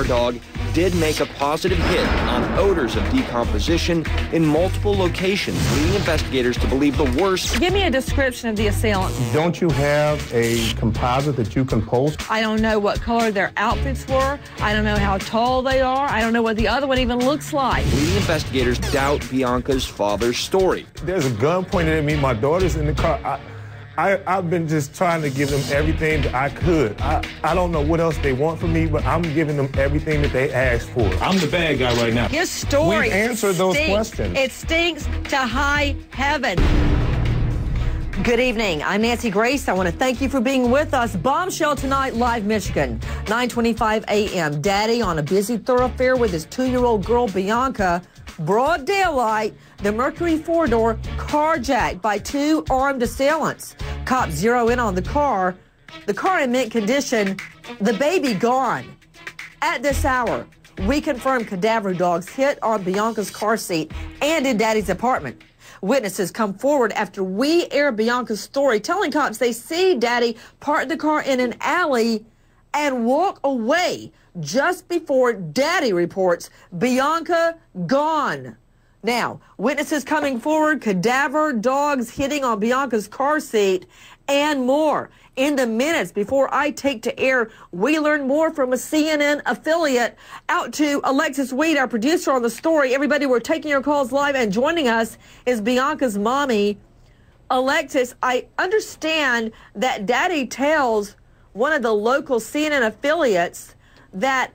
dog did make a positive hit on odors of decomposition in multiple locations, leading investigators to believe the worst. Give me a description of the assailant. Don't you have a composite that you can post? I don't know what color their outfits were. I don't know how tall they are. I don't know what the other one even looks like. Leading investigators doubt Bianca's father's story. There's a gun pointed at me. My daughter's in the car. I've been just trying to give them everything that I could. I don't know what else they want from me, but I'm giving them everything that they asked for. I'm the bad guy right now. His story We've answered those questions. It stinks to high heaven. Good evening. I'm Nancy Grace. I want to thank you for being with us. Bombshell tonight, live Michigan, 9:25 a.m. Daddy on a busy thoroughfare with his 2-year-old girl, Bianca. Broad daylight, the Mercury 4-door carjacked by 2 armed assailants. Cops zero in on the car in mint condition, the baby gone. At this hour, we confirm cadaver dogs hit on Bianca's car seat and in Daddy's apartment. Witnesses come forward after we air Bianca's story, telling cops they see Daddy park the car in an alley and walk away just before Daddy reports Bianca gone. Now, witnesses coming forward, cadaver dogs hitting on Bianca's car seat, and more. In the minutes before I take to air, we learn more from a CNN affiliate. Out to Alexis Weed, our producer on the story. Everybody, we're taking your calls live, and joining us is Bianca's mommy. Alexis, I understand that Daddy tells one of the local CNN affiliates that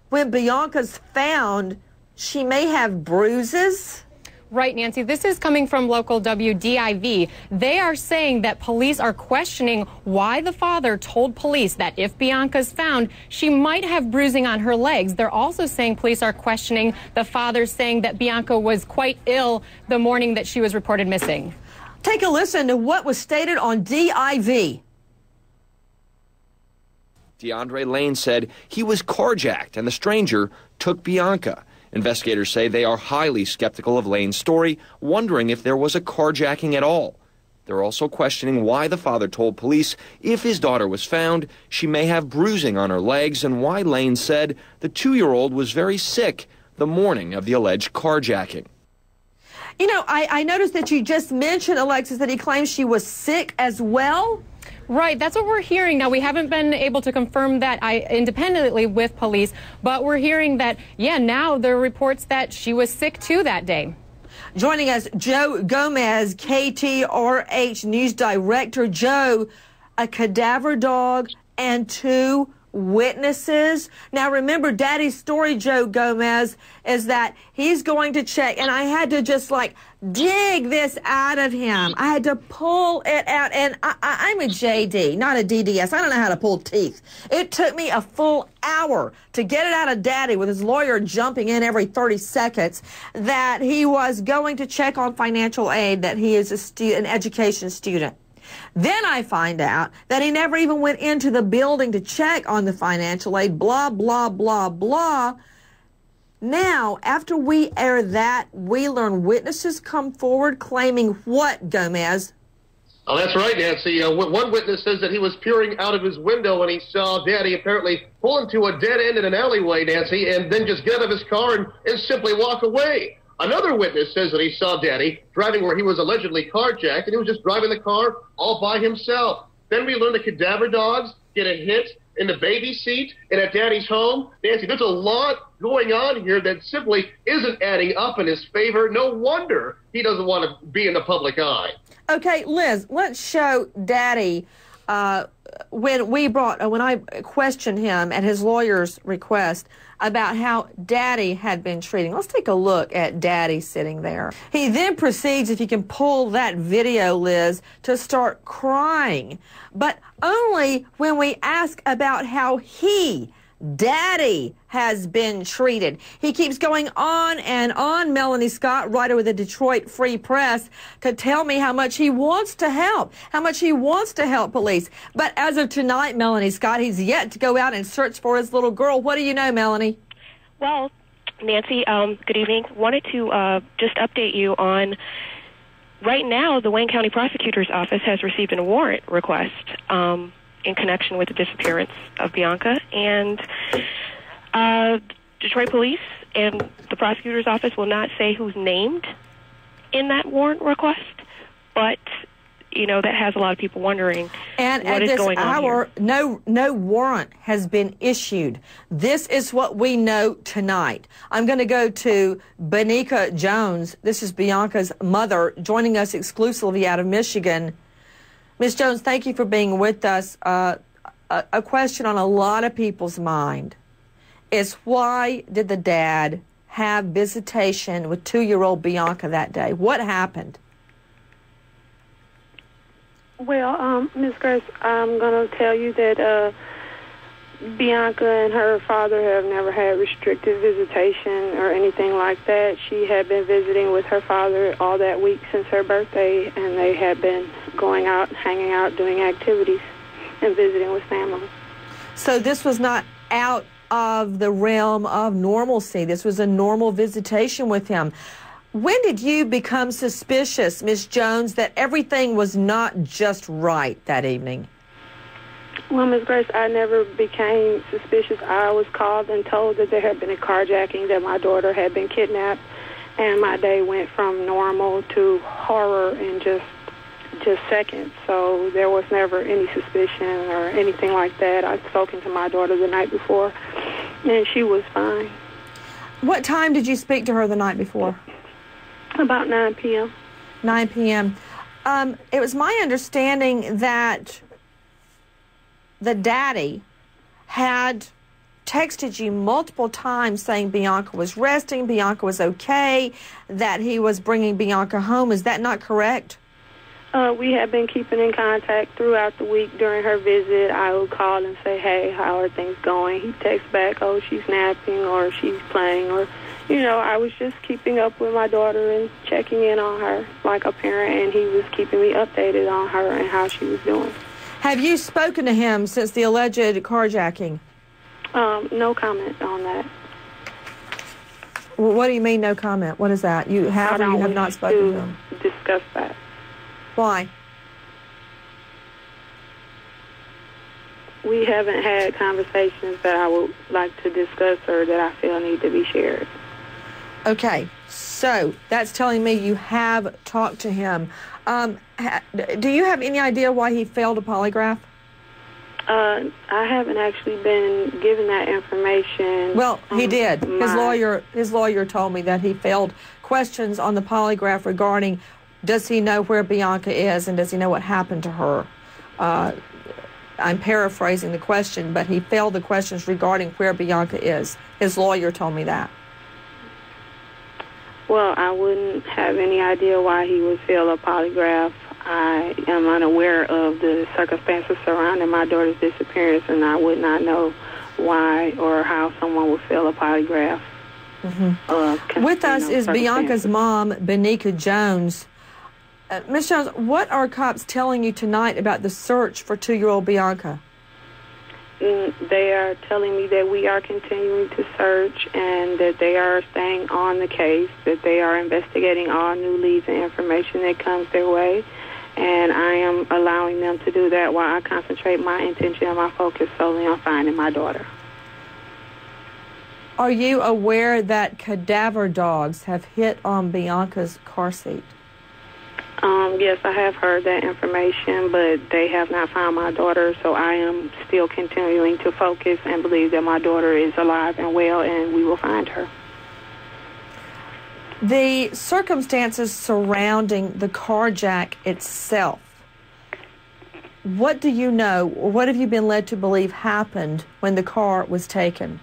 when Bianca's found, she may have bruises. Right, Nancy. This is coming from local WDIV. They are saying that police are questioning why the father told police that if Bianca's found, she might have bruising on her legs. They're also saying police are questioning the father saying that Bianca was quite ill the morning that she was reported missing. Take a listen to what was stated on DIV. DeAndre Lane said he was carjacked and the stranger took Bianca. Investigators say they are highly skeptical of Lane's story, wondering if there was a carjacking at all. They're also questioning why the father told police if his daughter was found, she may have bruising on her legs, and why Lane said the 2-year-old was very sick the morning of the alleged carjacking. You know, I noticed that you just mentioned, Alexis, that he claims she was sick as well. Right, that's what we're hearing. Now, we haven't been able to confirm that independently with police, but we're hearing that, yeah, now there are reports that she was sick too that day. Joining us, Joe Gomez, KTRH News Director. Joe, a cadaver dog and 2 witnesses. Now, remember, Daddy's story, Joe Gomez, is that he's going to check, and I had to just like dig this out of him. I had to pull it out, and I'm a JD, not a DDS. I don't know how to pull teeth. It took me a full hour to get it out of Daddy, with his lawyer jumping in every 30 seconds, that he was going to check on financial aid, that he is an education student. Then I find out that he never even went into the building to check on the financial aid, blah, blah, blah, blah. Now, after we air that, we learn witnesses come forward claiming what, Gomez? Oh, that's right, Nancy. One witness says that he was peering out of his window when he saw Daddy apparently pull into a dead end in an alleyway, Nancy, and then just get out of his car and simply walk away. Another witness says that he saw Daddy driving where he was allegedly carjacked, and he was just driving the car all by himself. Then we learned the cadaver dogs get a hit in the baby seat and at Daddy's home. Nancy, there's a lot going on here that simply isn't adding up in his favor. No wonder he doesn't want to be in the public eye. Okay, Liz, let's show Daddy when I questioned him at his lawyer's request about how Daddy had been treating. Let's take a look at Daddy sitting there. He then proceeds, if you can pull that video, Liz, to start crying, but only when we ask about how Daddy has been treated. He keeps going on and on, Melanie Scott, writer with the Detroit Free Press, to tell me how much he wants to help, police. But as of tonight, Melanie Scott, he's yet to go out and search for his little girl. What do you know, Melanie? Well, Nancy, good evening. Wanted to just update you on, right now, the Wayne County Prosecutor's Office has received a warrant request in connection with the disappearance of Bianca, and Detroit police and the prosecutor's office will not say who's named in that warrant request, but that has a lot of people wondering and what at is this going on hour, here. No warrant has been issued. This is what we know tonight. I'm going to go to Bianca Jones. This is Bianca's mother joining us exclusively out of Michigan. Ms. Jones, thank you for being with us. A question on a lot of people's mind is, why did the dad have visitation with 2-year-old Bianca that day? What happened? Well, Ms. Grace, I'm going to tell you that Bianca and her father have never had restricted visitation or anything like that. She had been visiting with her father all that week since her birthday, and they had been going out, hanging out, doing activities, and visiting with family. So this was not out of the realm of normalcy. This was a normal visitation with him. When did you become suspicious, Ms. Jones, that everything was not just right that evening? Well, Ms. Grace, I never became suspicious. I was called and told that there had been a carjacking, that my daughter had been kidnapped, and my day went from normal to horror in just seconds. So there was never any suspicion or anything like that. I'd spoken to my daughter the night before, and she was fine. What time did you speak to her the night before? About 9 p.m. 9 p.m. It was my understanding that the daddy had texted you multiple times saying Bianca was resting, Bianca was okay, that he was bringing Bianca home. Is that not correct? We have been keeping in contact throughout the week. During her visit, I would call and say, hey, how are things going? He'd text back, oh, she's napping or she's playing, or I was just keeping up with my daughter and checking in on her like a parent, and he was keeping me updated on her and how she was doing. Have you spoken to him since the alleged carjacking? No comment on that. Well, what do you mean, no comment? What is that? You have or you have not spoken to him? Discuss that. Why? We haven't had conversations that I would like to discuss or that I feel need to be shared. Okay, so that's telling me you have talked to him. Do you have any idea why he failed a polygraph? I haven't actually been given that information. Well, he did. His lawyer told me that he failed questions on the polygraph regarding, does he know where Bianca is and does he know what happened to her? I'm paraphrasing the question, but he failed the questions regarding where Bianca is. His lawyer told me that. Well, I wouldn't have any idea why he would fail a polygraph. I am unaware of the circumstances surrounding my daughter's disappearance, and I would not know why or how someone would fail a polygraph. Mm-hmm. With us is Bianca's mom, Bianca Jones. Ms. Jones, what are cops telling you tonight about the search for 2-year-old Bianca? They are telling me that we are continuing to search and that they are staying on the case, that they are investigating all new leads and information that comes their way, and I am allowing them to do that while I concentrate my intention and my focus solely on finding my daughter. Are you aware that cadaver dogs have hit on Bianca's car seat? Yes, I have heard that information, but they have not found my daughter, so I am still continuing to focus and believe that my daughter is alive and well, and we will find her. The circumstances surrounding the carjack itself, what do you know, or what have you been led to believe happened when the car was taken?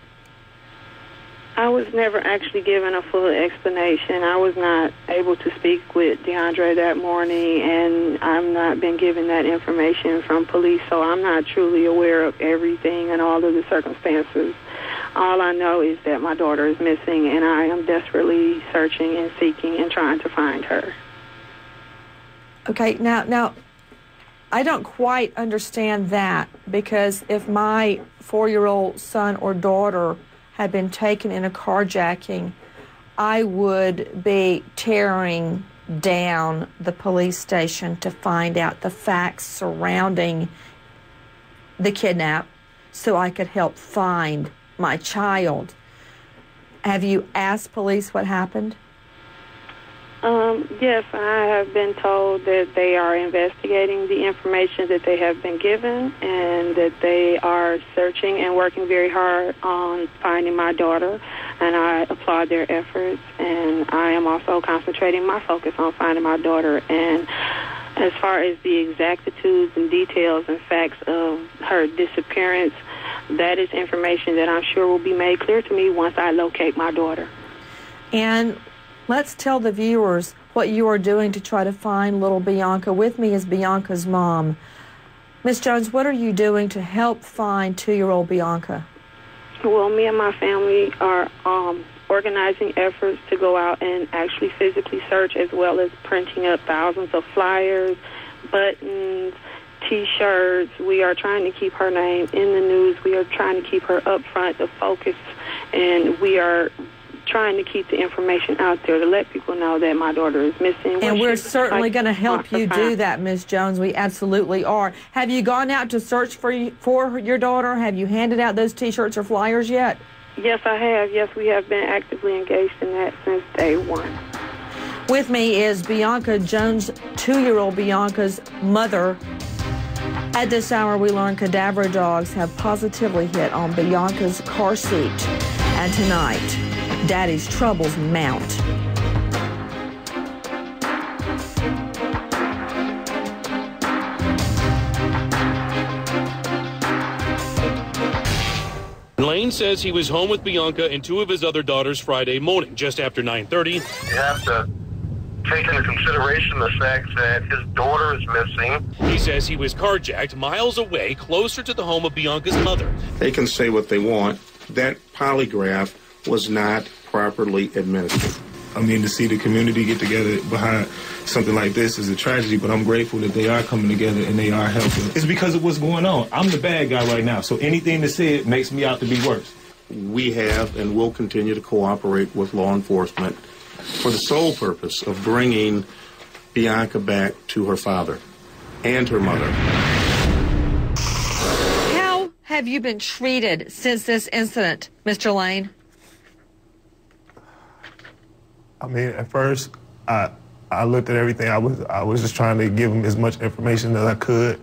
I was never actually given a full explanation. I was not able to speak with DeAndre that morning, and I've not been given that information from police, so I'm not truly aware of everything and all of the circumstances. All I know is that my daughter is missing, and I am desperately searching and seeking and trying to find her. Okay, now, I don't quite understand that, because if my 4-year-old son or daughter had been taken in a carjacking, I would be tearing down the police station to find out the facts surrounding the kidnap so I could help find my child. Have you asked police what happened? Yes, I have been told that they are investigating the information that they have been given and that they are searching and working very hard on finding my daughter, and I applaud their efforts, and I am also concentrating my focus on finding my daughter. And as far as the exactitudes and details and facts of her disappearance, that is information that I'm sure will be made clear to me once I locate my daughter. And let's tell the viewers what you are doing to try to find little Bianca. With me is Bianca's mom. Miss Jones, what are you doing to help find 2-year-old Bianca? Well, me and my family are organizing efforts to go out and actually physically search, as well as printing up thousands of flyers, buttons, T-shirts. We are trying to keep her name in the news. We are trying to keep her up front, the focus, and we are trying to keep the information out there to let people know that my daughter is missing. And we're certainly going to help you do that, Miss Jones. We absolutely are. Have you gone out to search for your daughter? Have you handed out those T-shirts or flyers yet? Yes, I have. Yes, we have been actively engaged in that since day one. With me is Bianca Jones, 2-year-old Bianca's mother. At this hour, we learn cadaver dogs have positively hit on Bianca's car seat. And tonight, Daddy's troubles mount. Lane says he was home with Bianca and 2 of his other daughters Friday morning, just after 9:30. You have to take into consideration the fact that his daughter is missing. He says he was carjacked miles away, closer to the home of Bianca's mother. They can say what they want. That polygraph was not properly administered. I mean, to see the community get together behind something like this is a tragedy, but I'm grateful that they are coming together and they are helping. It's because of what's going on. I'm the bad guy right now, so anything that said makes me out to be worse. We have and will continue to cooperate with law enforcement for the sole purpose of bringing Bianca back to her father and her mother. How have you been treated since this incident, Mr. Lane? I mean, at first, I looked at everything. I was just trying to give him as much information as I could.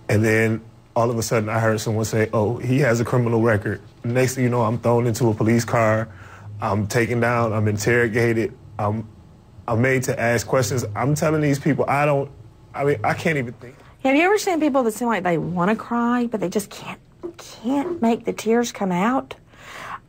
And then all of a sudden I heard someone say, oh, he has a criminal record. Next thing you know, I'm thrown into a police car. I'm taken down. I'm interrogated. I'm made to ask questions. I'm telling these people, I can't even think. Have you ever seen people that seem like they want to cry, but they just can't make the tears come out?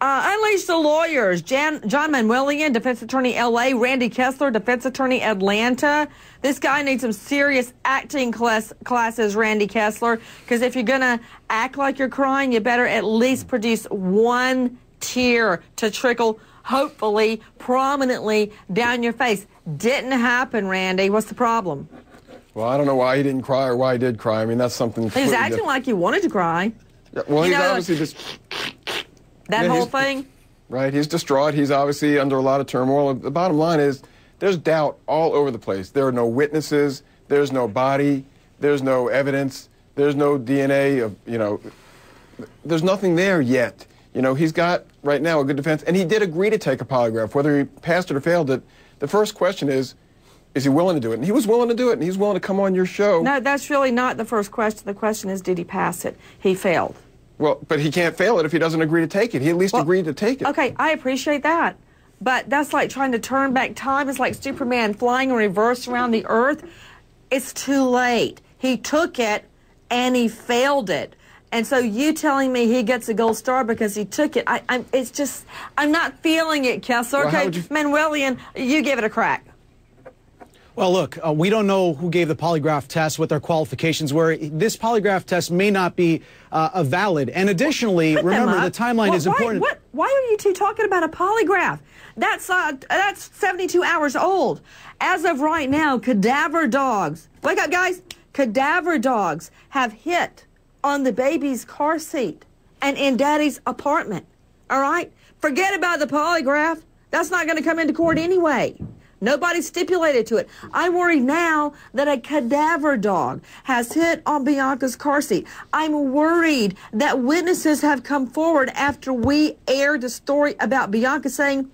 Unleash the lawyers. John Manuelian, defense attorney L.A., Randy Kessler, defense attorney Atlanta. This guy needs some serious acting classes, Randy Kessler, because if you're going to act like you're crying, you better at least produce one tear to trickle, hopefully, prominently down your face. Didn't happen, Randy. What's the problem? Well, I don't know why he didn't cry or why he did cry. I mean, that's something... He's acting like he wanted to cry. Yeah, well, he's obviously just... That whole thing? Right. He's distraught. He's obviously under a lot of turmoil. The bottom line is there's doubt all over the place. There are no witnesses. There's no body. There's no evidence. There's no DNA of, there's nothing there yet. He's got right now a good defense. And he did agree to take a polygraph, whether he passed it or failed it. The first question is he willing to do it? And he was willing to do it, and he's willing to come on your show. No, that's really not the first question. The question is, did he pass it? He failed. Well, but he can't fail it if he doesn't agree to take it. He at least agreed to take it. Okay, I appreciate that. But that's like trying to turn back time. It's like Superman flying in reverse around the earth. It's too late. He took it, and he failed it. And so you telling me he gets a gold star because he took it, I'm not feeling it, Kessler. Well, okay, Manuelian, you give it a crack. Well, look, we don't know who gave the polygraph test, what their qualifications were. This polygraph test may not be valid. And additionally, remember, the timeline is important. Why are you two talking about a polygraph? That's 72 hours old. As of right now, cadaver dogs, wake up, guys, cadaver dogs have hit on the baby's car seat and in Daddy's apartment. All right? Forget about the polygraph. That's not going to come into court anyway. Nobody stipulated to it. I worry now that a cadaver dog has hit on Bianca's car seat. I'm worried that witnesses have come forward after we aired the story about Bianca saying,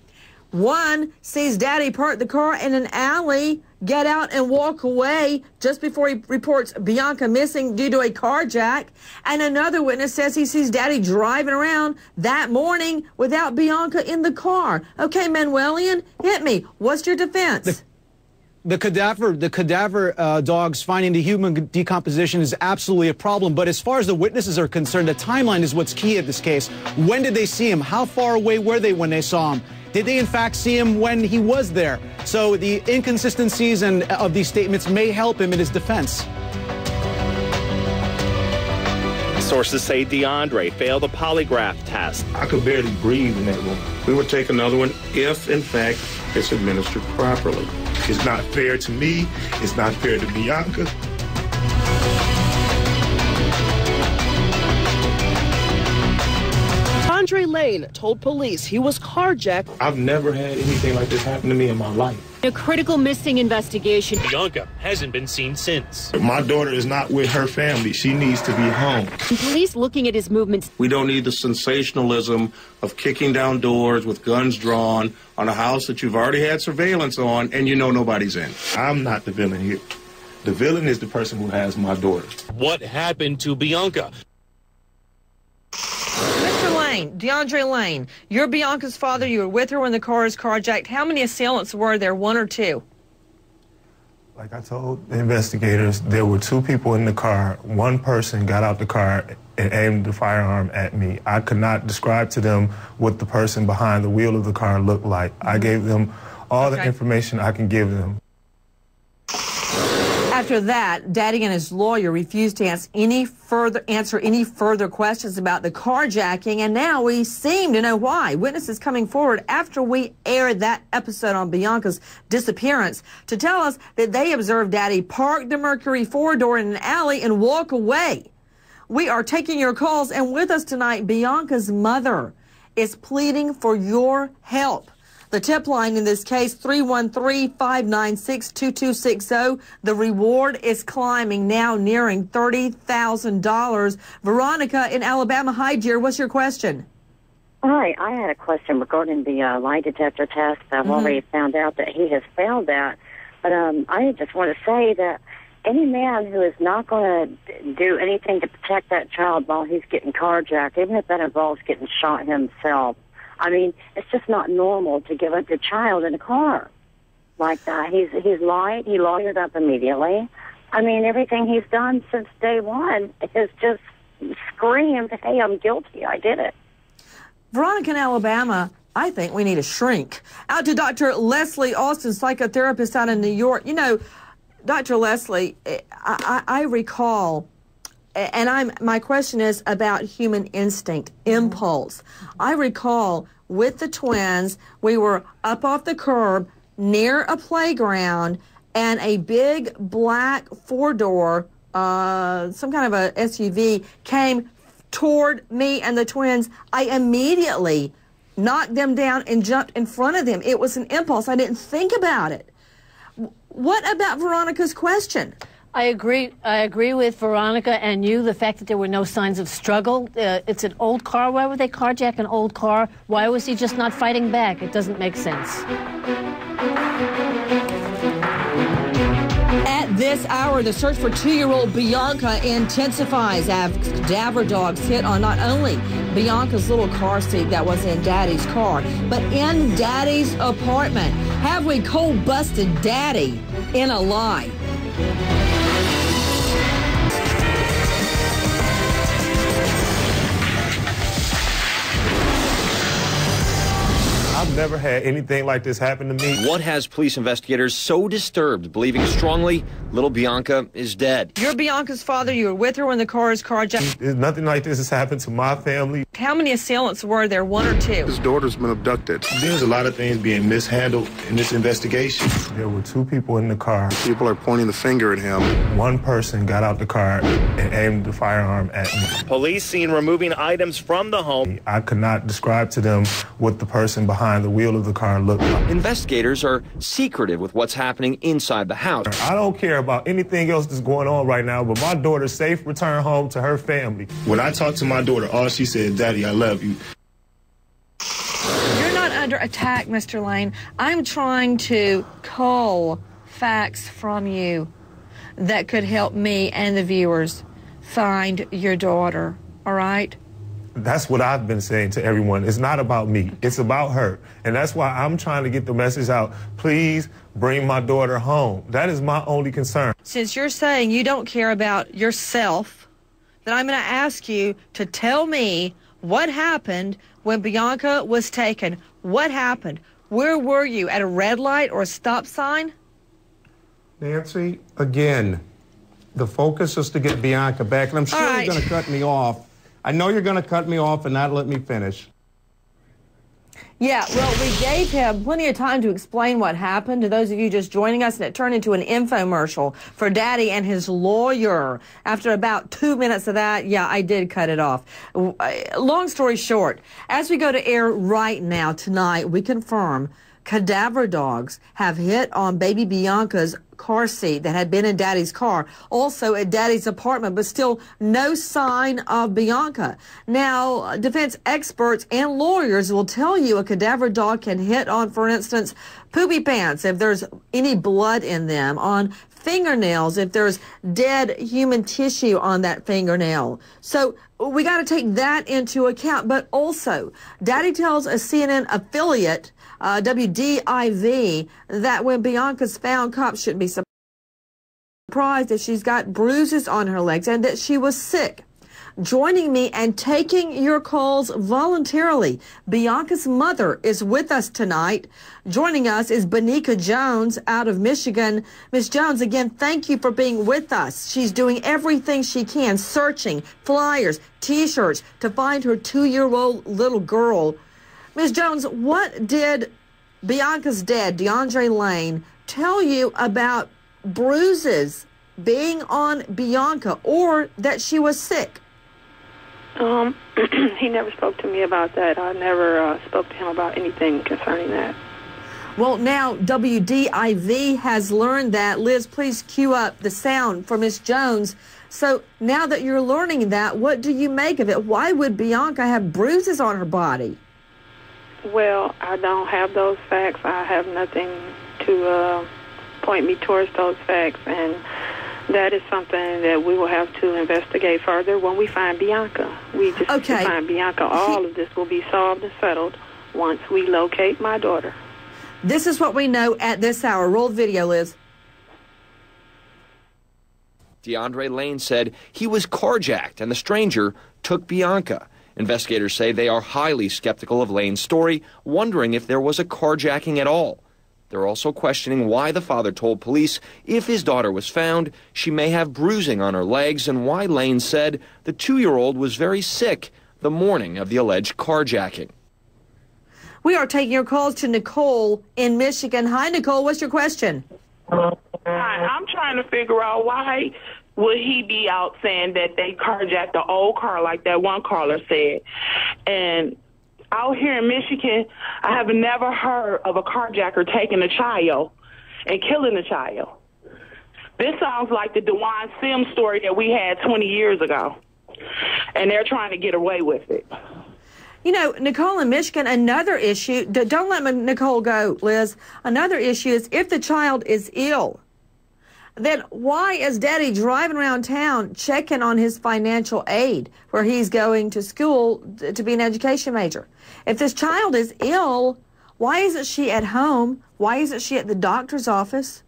one sees Daddy park the car in an alley, get out and walk away just before he reports Bianca missing due to a carjack. And another witness says he sees Daddy driving around that morning without Bianca in the car. Okay, Manuelian, hit me. What's your defense? The cadaver dogs finding the human decomposition is absolutely a problem. But as far as the witnesses are concerned, the timeline is what's key at this case. When did they see him? How far away were they when they saw him? Did they, in fact, see him when he was there? So the inconsistencies of these statements may help him in his defense. Sources say DeAndre failed a polygraph test. I could barely breathe in that room. We would take another one if, in fact, it's administered properly. It's not fair to me. It's not fair to Bianca. Andre Lane told police he was carjacked. I've never had anything like this happen to me in my life. A critical missing investigation. Bianca hasn't been seen since. My daughter is not with her family. She needs to be home. Police looking at his movements. We don't need the sensationalism of kicking down doors with guns drawn on a house that you've already had surveillance on and you know nobody's in. I'm not the villain here. The villain is the person who has my daughter. What happened to Bianca? Mr. Lane, DeAndre Lane, you're Bianca's father. You were with her when the car was carjacked. How many assailants were there, one or two? Like I told the investigators, there were two people in the car. One person got out the car and aimed the firearm at me. I could not describe to them what the person behind the wheel of the car looked like. I gave them all the information I can give them. After that, Daddy and his lawyer refused to answer any further questions about the carjacking, and now we seem to know why. Witnesses coming forward after we aired that episode on Bianca's disappearance to tell us that they observed Daddy park the Mercury four-door in an alley and walk away. We are taking your calls, and with us tonight, Bianca's mother is pleading for your help. The tip line in this case, 313-596-2260. The reward is climbing, now nearing $30,000. Veronica in Alabama. Hi, dear. What's your question? Hi, I had a question regarding the lie detector test. I've already found out that he has failed that. But I just want to say that any man who is not going to do anything to protect that child while he's getting carjacked, even if that involves getting shot himself, I mean, it's just not normal to give up your child in a car like that. He's lied. He lawyered up immediately. I mean, everything he's done since day one has just screamed, hey, I'm guilty. I did it. Veronica in Alabama, I think we need a shrink. Out to Dr. Leslie Austin, psychotherapist out in New York. You know, Dr. Leslie, I recall... And my question is about human instinct, impulse. I recall with the twins, we were up off the curb near a playground, and a big black four-door, some kind of a SUV, came toward me and the twins. I immediately knocked them down and jumped in front of them. It was an impulse. I didn't think about it. What about Veronica's question? I agree with Veronica and you, the fact that there were no signs of struggle. It's an old car. Why would they carjack an old car? Why was he just not fighting back? It doesn't make sense. At this hour, the search for 2-year-old Bianca intensifies as cadaver dogs hit on not only Bianca's little car seat that was in Daddy's car, but in Daddy's apartment. Have we cold busted Daddy in a lie? I've never had anything like this happen to me. What has police investigators so disturbed, believing strongly little Bianca is dead? You're Bianca's father. You were with her when the car is carjacked. Nothing like this has happened to my family. How many assailants were there, one or two? His daughter's been abducted. There's a lot of things being mishandled in this investigation. There were two people in the car. People are pointing the finger at him. One person got out the car and aimed the firearm at me. Police seen removing items from the home. I could not describe to them what the person behind behind the wheel of the car and looked up. Investigators are secretive with what's happening inside the house. I don't care about anything else that's going on right now, but my daughter's safe return home to her family. When I talked to my daughter, all she said, "Daddy, I love you." You're not under attack, Mr. Lane. I'm trying to cull facts from you that could help me and the viewers find your daughter, all right? That's what I've been saying to everyone. It's not about me. It's about her. And that's why I'm trying to get the message out. Please bring my daughter home. That is my only concern. Since you're saying you don't care about yourself, then I'm going to ask you to tell me what happened when Bianca was taken. What happened? Where were you? At a red light or a stop sign? Nancy, again, the focus is to get Bianca back, and I'm sure you're going to cut me off. I know you're going to cut me off and not let me finish. Yeah, well, we gave him plenty of time to explain what happened to those of you just joining us, and it turned into an infomercial for Daddy and his lawyer. After about 2 minutes of that, yeah, I did cut it off. Long story short, as we go to air right now, tonight, we confirm cadaver dogs have hit on baby Bianca's car seat that had been in Daddy's car, also at Daddy's apartment, but still no sign of Bianca. Now, defense experts and lawyers will tell you a cadaver dog can hit on, for instance, poopy pants if there's any blood in them, on fingernails if there's dead human tissue on that fingernail. So we got to take that into account. But also, Daddy tells a CNN affiliate, WDIV, that when Bianca's found, cops shouldn't be surprised that she's got bruises on her legs and that she was sick. Joining me and taking your calls voluntarily, Bianca's mother is with us tonight. Joining us is Bianca Jones out of Michigan. Ms. Jones, again, thank you for being with us. She's doing everything she can, searching flyers, T-shirts to find her 2-year-old little girl. Ms. Jones, what did Bianca's dad, DeAndre Lane, tell you about bruises being on Bianca or that she was sick? He never spoke to me about that. I never spoke to him about anything concerning that. Well, now WDIV has learned that. Liz, please cue up the sound for Miss Jones. So now that you're learning that, what do you make of it? Why would Bianca have bruises on her body? Well, I don't have those facts. I have nothing to point me towards those facts, and that is something that we will have to investigate further when we find Bianca. We just need to find Bianca. All of this will be solved and settled once we locate my daughter. This is what we know at this hour. Roll video, Liz. DeAndre Lane said he was carjacked and the stranger took Bianca. Investigators say they are highly skeptical of Lane's story, wondering if there was a carjacking at all. They're also questioning why the father told police if his daughter was found, she may have bruising on her legs, and why Lane said the 2-year-old was very sick the morning of the alleged carjacking. We are taking your calls to Nicole in Michigan. Hi, Nicole. What's your question? Hi, I'm trying to figure out why would he be out saying that they carjacked the old car like that one caller said. And out here in Michigan, I have never heard of a carjacker taking a child and killing a child. This sounds like the DeJuan Sims story that we had 20 years ago, and they're trying to get away with it. You know, Nicole in Michigan, another issue, don't let Nicole go, Liz. Another issue is if the child is ill, then why is Daddy driving around town checking on his financial aid where he's going to school to be an education major? If this child is ill, why isn't she at home? Why isn't she at the doctor's office?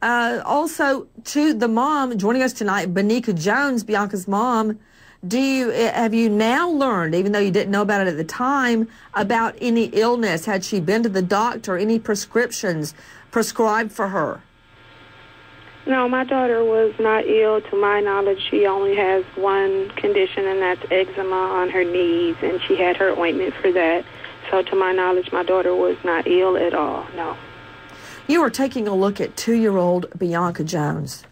Also, to the mom joining us tonight, Bianca Jones, Bianca's mom, have you now learned, even though you didn't know about it at the time, about any illness? Had she been to the doctor? Any prescriptions prescribed for her? No, my daughter was not ill. To my knowledge, she only has one condition, and that's eczema on her knees, and she had her ointment for that. So to my knowledge, my daughter was not ill at all, no. You are taking a look at 2-year-old Bianca Jones.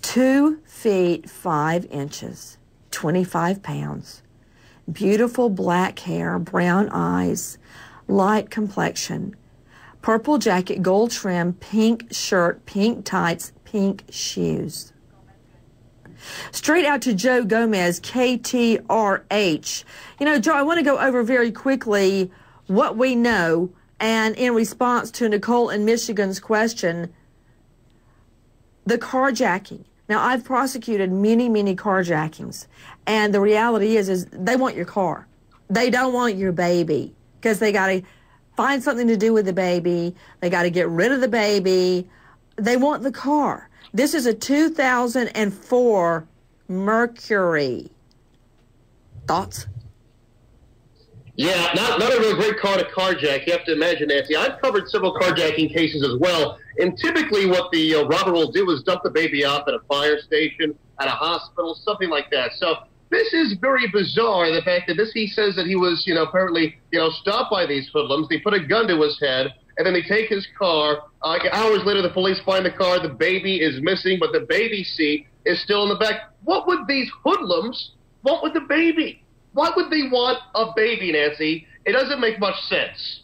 2 feet 5 inches, 25 pounds. Beautiful black hair, brown eyes, light complexion, purple jacket, gold trim, pink shirt, pink tights, pink shoes. Straight out to Joe Gomez, KTRH. You know, Joe, I want to go over very quickly what we know, and in response to Nicole in Michigan's question, the carjacking. Now, I've prosecuted many, many carjackings, and the reality is they want your car. They don't want your baby, because they got to find something to do with the baby. They got to get rid of the baby. They want the car. This is a 2004 Mercury. Thoughts? Yeah, not a real great car to carjack. You have to imagine, Nancy. I've covered several carjacking cases as well, and typically what the robber will do is dump the baby off at a fire station, at a hospital, something like that. So this is very bizarre, the fact that he says that he was, apparently, stopped by these hoodlums. They put a gun to his head, and then they take his car. Hours later, the police find the car. The baby is missing, but the baby seat is still in the back. What would these hoodlums want with the baby? Why would they want a baby, Nancy? It doesn't make much sense.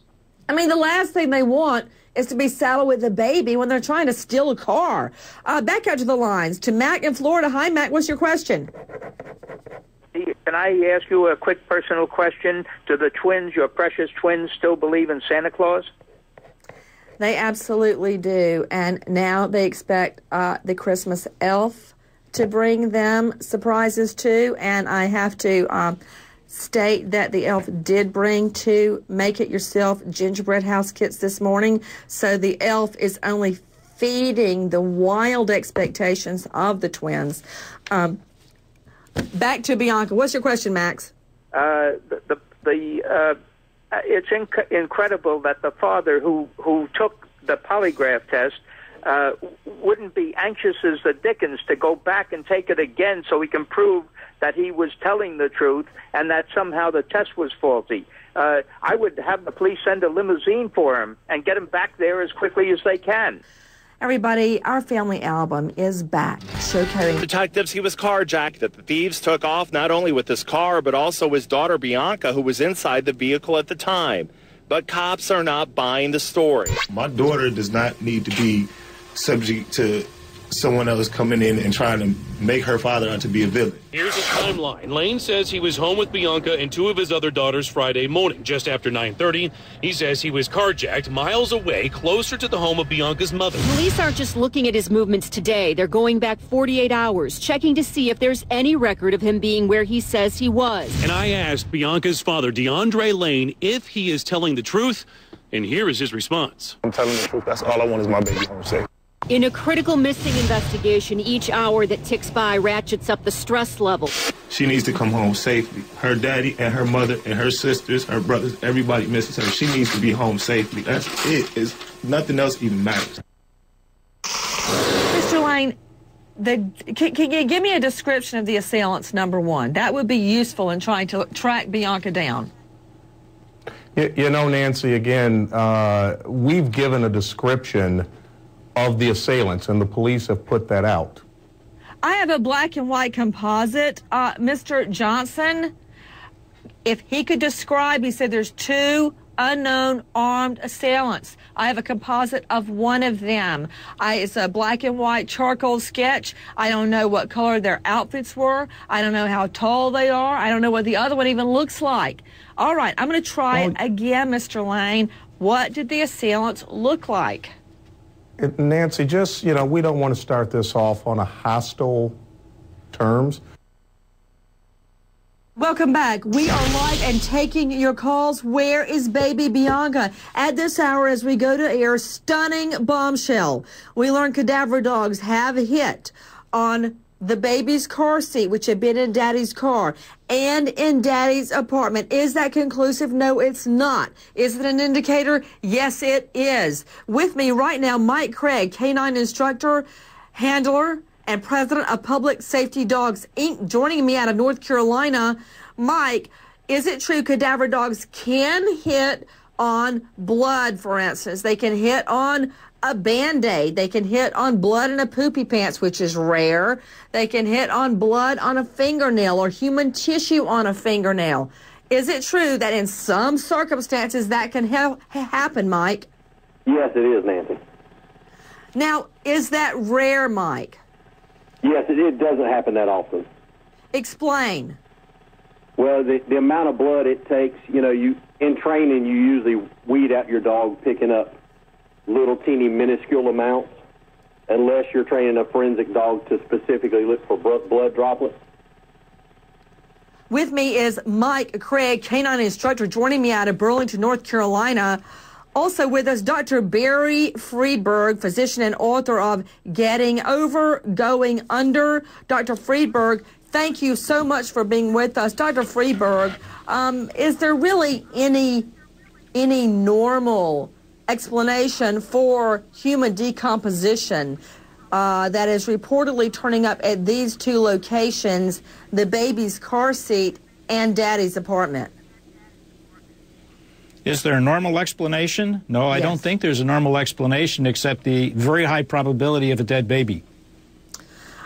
I mean, the last thing they want is to be saddled with a baby when they're trying to steal a car. Back out to the lines to Mac in Florida. Hi, Mac. What's your question? Can I ask you a quick personal question? Do the twins, your precious twins, still believe in Santa Claus? They absolutely do. And now they expect the Christmas elf to bring them surprises too. And I have to state that the elf did bring 2 make-it-yourself gingerbread house kits this morning. So the elf is only feeding the wild expectations of the twins. Back to Bianca. What's your question, Max? It's incredible that the father who took the polygraph test wouldn't be anxious as the dickens to go back and take it again so he can prove that he was telling the truth and that somehow the test was faulty. I would have the police send a limousine for him and get him back there as quickly as they can. Everybody, our family album is back, showcasing detectives he was carjacked, that the thieves took off not only with his car, but also his daughter Bianca, who was inside the vehicle at the time. But cops are not buying the story. My daughter does not need to be subject to someone else coming in and trying to make her father out to be a villain. Here's a timeline. Lane says he was home with Bianca and 2 of his other daughters Friday morning, just after 9:30. He says he was carjacked miles away, closer to the home of Bianca's mother. Police aren't just looking at his movements today. They're going back 48 hours, checking to see if there's any record of him being where he says he was. And I asked Bianca's father, DeAndre Lane, if he is telling the truth, and here is his response. I'm telling the truth. That's all I want is my baby home safe. In a critical missing investigation, each hour that ticks by ratchets up the stress level. She needs to come home safely. Her daddy and her mother and her sisters, her brothers, everybody misses her. She needs to be home safely. That's it. Nothing else even matters. Mr. Lane, can you give me a description of the assailants, number one? That would be useful in trying to track Bianca down. You know, Nancy, again, we've given a description of the assailants, and the police have put that out. I have a black and white composite. Mr. Johnson, if he could describe, he said there's 2 unknown armed assailants. I have a composite of one of them. It's a black and white charcoal sketch. I don't know what color their outfits were. I don't know how tall they are. I don't know what the other one even looks like. All right, I'm going to try it again, Mr. Lane. What did the assailants look like? Nancy, just, we don't want to start this off on a hostile terms. Welcome back. We are live and taking your calls. Where is baby Bianca? At this hour, as we go to air, stunning bombshell. We learn cadaver dogs have hit on the baby's car seat, which had been in Daddy's car, and in Daddy's apartment. Is that conclusive? No, it's not. Is it an indicator? Yes, it is. With me right now, Mike Craig, canine instructor, handler, and president of Public Safety Dogs, Inc., joining me out of North Carolina. Mike, is it true cadaver dogs can hit on blood, for instance? They can hit on a Band-Aid. They can hit on blood in a poopy pants, which is rare. They can hit on blood on a fingernail or human tissue on a fingernail. Is it true that in some circumstances that can happen, Mike? Yes, it is, Nancy. Now, is that rare, Mike? Yes, it doesn't happen that often. Explain. Well, the amount of blood it takes, in training, you usually weed out your dog picking up little teeny minuscule amounts, unless you're training a forensic dog to specifically look for blood droplets. With me is Mike Craig, canine instructor, joining me out of Burlington, North Carolina. Also with us, Dr. Barry Friedberg, physician and author of Getting Over, Going Under. Dr. Friedberg, thank you so much for being with us. Dr. Friedberg, is there really any normal explanation for human decomposition that is reportedly turning up at these two locations, the baby's car seat and daddy's apartment? Is there a normal explanation? No, I don't think there's a normal explanation except the very high probability of a dead baby.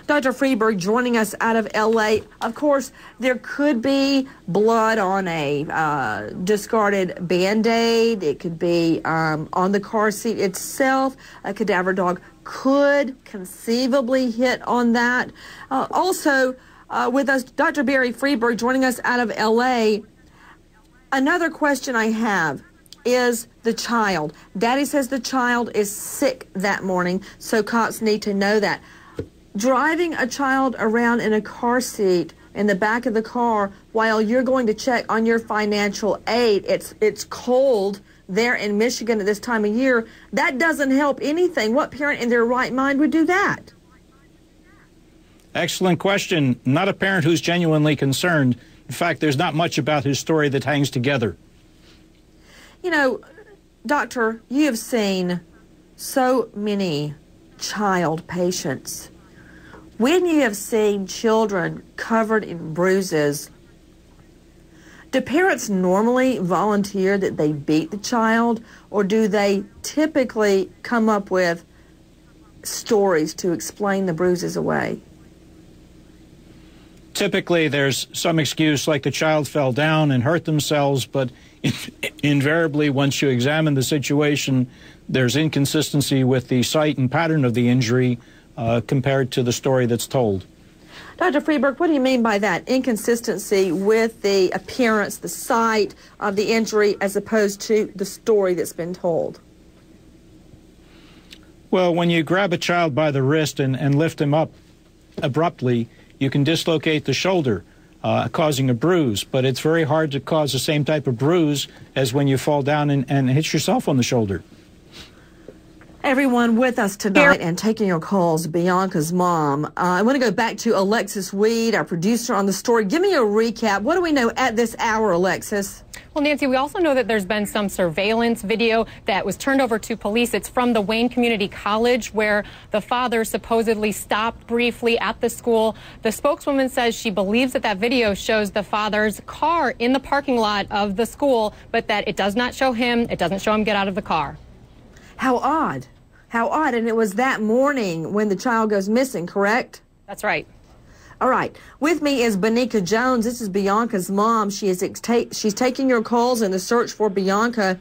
Dr. Friedberg joining us out of L.A. Of course, there could be blood on a discarded Band-Aid. It could be on the car seat itself. A cadaver dog could conceivably hit on that. Also, with us, Dr. Barry Friedberg joining us out of L.A. Another question I have is the child. Daddy says the child is sick that morning, so cops need to know that. Driving a child around in a car seat in the back of the car while you're going to check on your financial aid, it's cold there in Michigan at this time of year, that doesn't help anything. What parent in their right mind would do that? Excellent question. Not a parent who's genuinely concerned. In fact, there's not much about his story that hangs together. You know, Doctor, you have seen so many child patients. When you have seen children covered in bruises, do parents normally volunteer that they beat the child, or do they typically come up with stories to explain the bruises away? Typically, there's some excuse like the child fell down and hurt themselves, but invariably, once you examine the situation, there's inconsistency with the site and pattern of the injury compared to the story that's told. Dr. Friedberg, what do you mean by that? Inconsistency with the appearance, the site of the injury, as opposed to the story that's been told? Well, when you grab a child by the wrist and lift him up abruptly, you can dislocate the shoulder, causing a bruise. But it's very hard to cause the same type of bruise as when you fall down and hit yourself on the shoulder. Everyone with us tonight and taking your calls, Bianca's mom. I want to go back to Alexis Weed, our producer on the story. Give me a recap. What do we know at this hour, Alexis? Well, Nancy, we also know that there's been some surveillance video that was turned over to police. It's from the Wayne Community College, where the father supposedly stopped briefly at the school. The spokeswoman says she believes that that video shows the father's car in the parking lot of the school, but that it does not show him. It doesn't show him get out of the car. How odd. How odd. And it was that morning when the child goes missing, correct? That's right. All right. With me is Bianca Jones. This is Bianca's mom. She's taking your calls in the search for Bianca.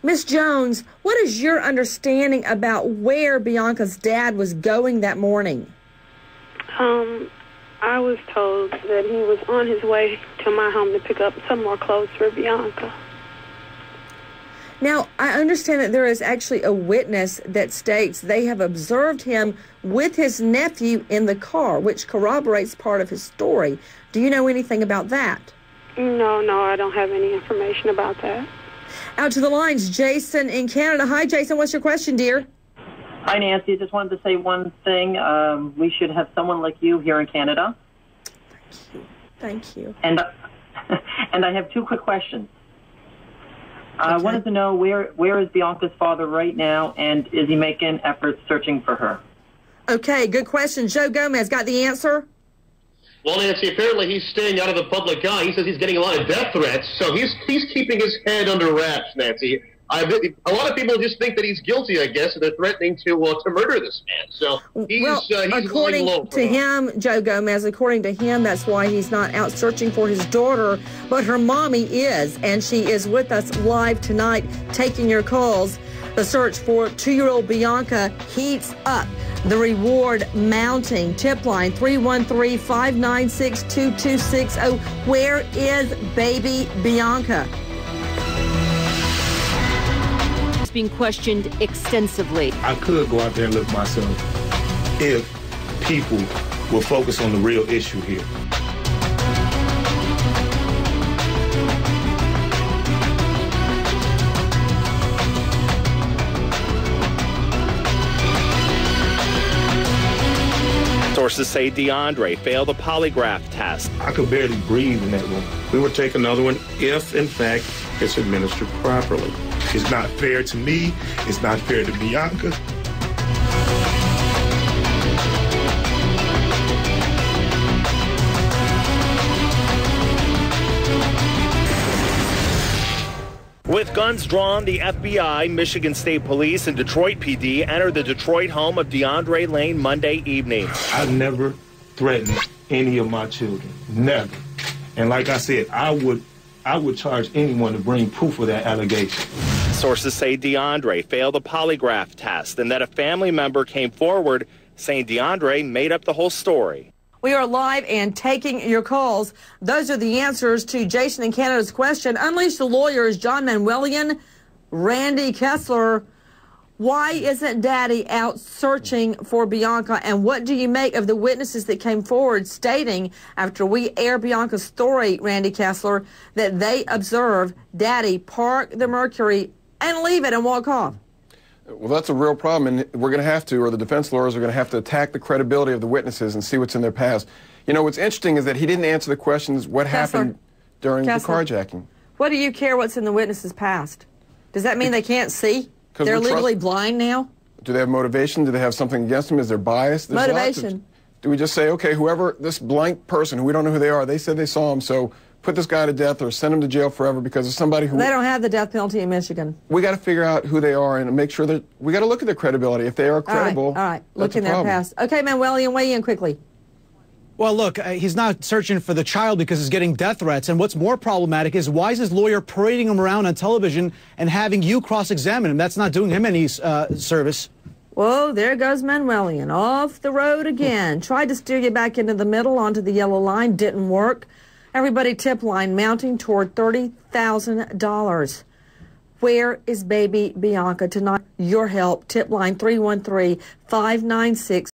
Miss Jones, what is your understanding about where Bianca's dad was going that morning? I was told that he was on his way to my home to pick up some more clothes for Bianca. Now, I understand that there is actually a witness that states they have observed him with his nephew in the car, which corroborates part of his story. Do you know anything about that? No, I don't have any information about that. Out to the lines, Jason in Canada. Hi, Jason. What's your question, dear? Hi, Nancy. Just wanted to say one thing. We should have someone like you here in Canada. Thank you. And I have two quick questions. I wanted to know where is Bianca's father right now, and is he making efforts searching for her? Okay, good question. Joe Gomez got the answer? Well, Nancy, apparently he's staying out of the public eye. He says he's getting a lot of death threats, so he's keeping his head under wraps, Nancy. A lot of people just think that he's guilty, I guess, and they're threatening to murder this man. So he's according low to him, Joe Gomez, according to him, that's why he's not out searching for his daughter, but her mommy is, and she is with us live tonight taking your calls. The search for 2-year-old Bianca heats up. The reward mounting. Tip line 313-596-2260. Where is baby Bianca? It's being questioned extensively. I could go out there and look myself if people will focus on the real issue here. Sources say DeAndre failed a polygraph test. I could barely breathe in that room. We would take another one if, in fact, it's administered properly. It's not fair to me. It's not fair to Bianca. With guns drawn, the FBI, Michigan State Police, and Detroit PD entered the Detroit home of DeAndre Lane Monday evening. I never threatened any of my children. Never. And like I said, I would charge anyone to bring proof of that allegation. Sources say DeAndre failed a polygraph test and that a family member came forward saying DeAndre made up the whole story. We are live and taking your calls. Those are the answers to Jason and Canada's question. Unleash the lawyers, John Manuelian, Randy Kessler. Why isn't Daddy out searching for Bianca? And what do you make of the witnesses that came forward stating, after we air Bianca's story, Randy Kessler, that they observed Daddy park the Mercury and leave it and walk off? Well, that's a real problem, and we're going to have to, or the defense lawyers are going to have to attack the credibility of the witnesses and see what's in their past. You know, what's interesting is that he didn't answer the questions, what happened during the carjacking. What do you care what's in the witnesses' past? Does that mean they can't see? They're legally blind now? Do they have motivation? Do they have something against them? Is there bias? There's motivation. Do we just say, okay, whoever, this blank person who we don't know who they are, they said they saw him, so put this guy to death or send him to jail forever because of somebody who... They don't have the death penalty in Michigan. We got to figure out who they are and make sure that... We got to look at their credibility. If they are credible, all right. Look in their past. Okay, Manuelian, weigh in quickly. Well, look, he's not searching for the child because he's getting death threats. And what's more problematic is why is his lawyer parading him around on television and having you cross-examine him? That's not doing him any service. Whoa, there goes Manuelian. Off the road again. Tried to steer you back into the middle onto the yellow line. Didn't work. Everybody tip line mounting toward $30,000. Where is baby Bianca tonight? Your help. Tip line 313-596